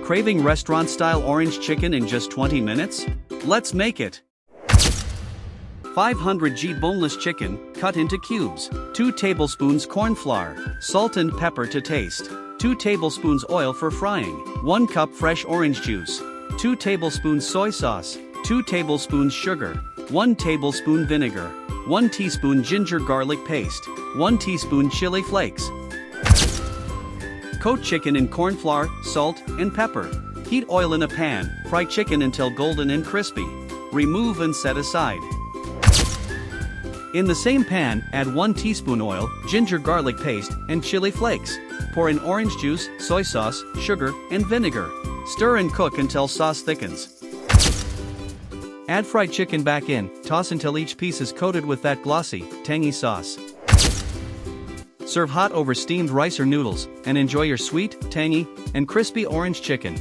Craving restaurant-style orange chicken in just 20 minutes? Let's make it! 500 g boneless chicken, cut into cubes. 2 tablespoons cornflour, salt and pepper to taste. 2 tablespoons oil for frying. 1 cup fresh orange juice. 2 tablespoons soy sauce. 2 tablespoons sugar. 1 tablespoon vinegar. 1 teaspoon ginger garlic paste. 1 teaspoon chili flakes. Coat chicken in cornflour, salt, and pepper. Heat oil in a pan, fry chicken until golden and crispy. Remove and set aside. In the same pan, add 1 teaspoon oil, ginger garlic paste, and chili flakes. Pour in orange juice, soy sauce, sugar, and vinegar. Stir and cook until sauce thickens. Add fried chicken back in, toss until each piece is coated with that glossy, tangy sauce. Serve hot over steamed rice or noodles, and enjoy your sweet, tangy, and crispy orange chicken.